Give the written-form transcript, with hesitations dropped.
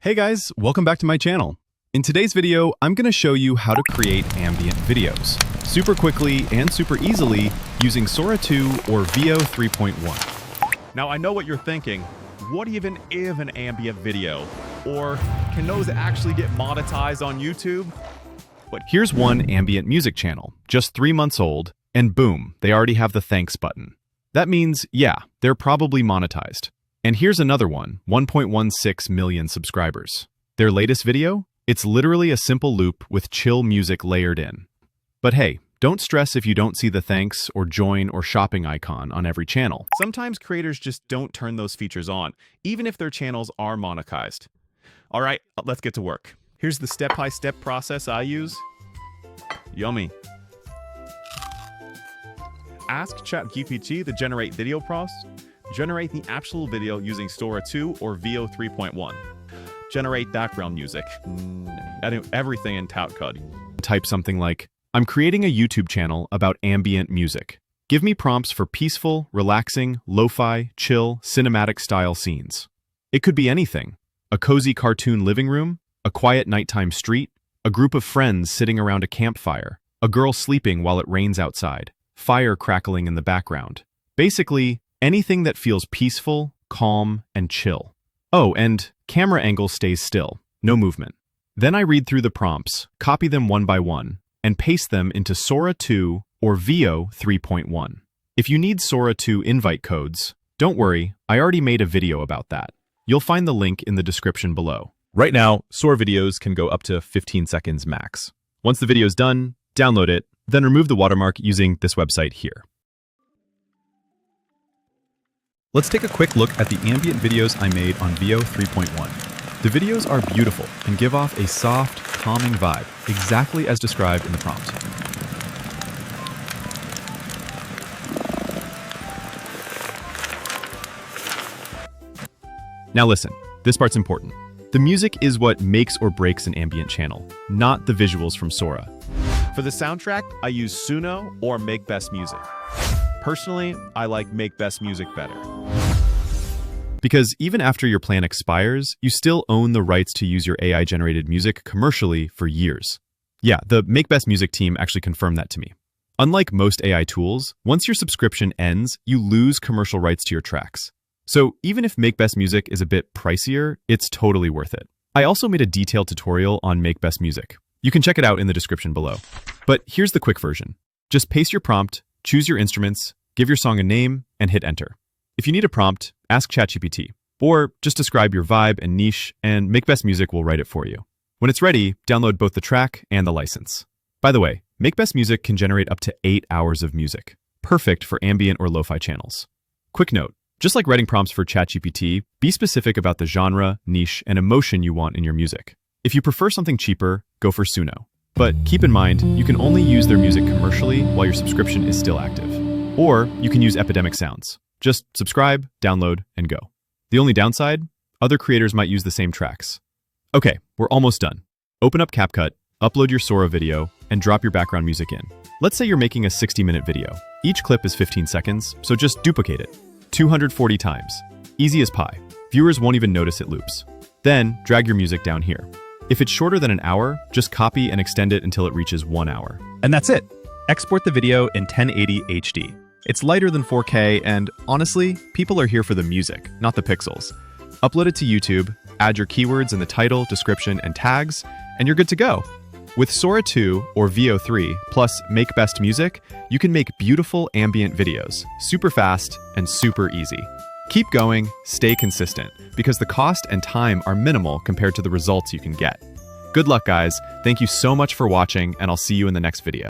Hey guys, welcome back to my channel. In today's video, I'm going to show you how to create ambient videos super quickly and super easily using Sora 2 or 𝐕𝐈 3.1. Now I know what you're thinking. What even is an ambient video? Or can those actually get monetized on YouTube? But here's one ambient music channel, just 3 months old, and boom, they already have the thanks button. That means, yeah, they're probably monetized. And here's another one, 1.16 million subscribers. Their latest video? It's literally a simple loop with chill music layered in. But hey, don't stress if you don't see the thanks or join or shopping icon on every channel. Sometimes creators just don't turn those features on, even if their channels are monetized. All right, let's get to work. Here's the step-by-step process I use. Yummy. Ask ChatGPT to generate video prompts. Generate the actual video using Sora 2 or 𝐕𝐈 3.1. Generate background music. Edit everything in 𝐶𝐞𝐿. Type something like, I'm creating a YouTube channel about ambient music. Give me prompts for peaceful, relaxing, lo-fi, chill, cinematic-style scenes. It could be anything. A cozy cartoon living room, a quiet nighttime street, a group of friends sitting around a campfire, a girl sleeping while it rains outside, fire crackling in the background. Basically, anything that feels peaceful, calm, and chill. Oh, and camera angle stays still, no movement. Then I read through the prompts, copy them one by one, and paste them into Sora 2 or 𝐕𝐈 3.1. If you need Sora 2 invite codes, don't worry, I already made a video about that. You'll find the link in the description below. Right now, Sora videos can go up to 15 seconds max. Once the video is done, download it, then remove the watermark using this website here. Let's take a quick look at the ambient videos I made on 𝐕𝐈 3.1. The videos are beautiful and give off a soft, calming vibe, exactly as described in the prompt. Now listen, this part's important. The music is what makes or breaks an ambient channel, not the visuals from Sora. For the soundtrack, I use Suno or Make Best Music. Personally, I like Make Best Music better. Because even after your plan expires, you still own the rights to use your AI-generated music commercially for years. Yeah, the Make Best Music team actually confirmed that to me. Unlike most AI tools, once your subscription ends, you lose commercial rights to your tracks. So even if Make Best Music is a bit pricier, it's totally worth it. I also made a detailed tutorial on Make Best Music. You can check it out in the description below. But here's the quick version. Just paste your prompt, choose your instruments, give your song a name, and hit enter. If you need a prompt, ask ChatGPT, or just describe your vibe and niche, and Make Best Music will write it for you. When it's ready, download both the track and the license. By the way, Make Best Music can generate up to 8 hours of music, perfect for ambient or lo-fi channels. Quick note, just like writing prompts for ChatGPT, be specific about the genre, niche, and emotion you want in your music. If you prefer something cheaper, go for Suno. But keep in mind, you can only use their music commercially while your subscription is still active. Or you can use Epidemic Sounds. Just subscribe, download, and go. The only downside? Other creators might use the same tracks. Okay, we're almost done. Open up CapCut, upload your Sora video, and drop your background music in. Let's say you're making a 60-minute video. Each clip is 15 seconds, so just duplicate it. 240 times. Easy as pie. Viewers won't even notice it loops. Then, drag your music down here. If it's shorter than an hour, just copy and extend it until it reaches 1 hour. And that's it. Export the video in 1080 HD. It's lighter than 4K, and honestly, people are here for the music, not the pixels. Upload it to YouTube, add your keywords in the title, description, and tags, and you're good to go. With Sora 2 or 𝐕𝐈 3 plus Make Best Music, you can make beautiful ambient videos, super fast and super easy. Keep going, stay consistent, because the cost and time are minimal compared to the results you can get. Good luck, guys. Thank you so much for watching, and I'll see you in the next video.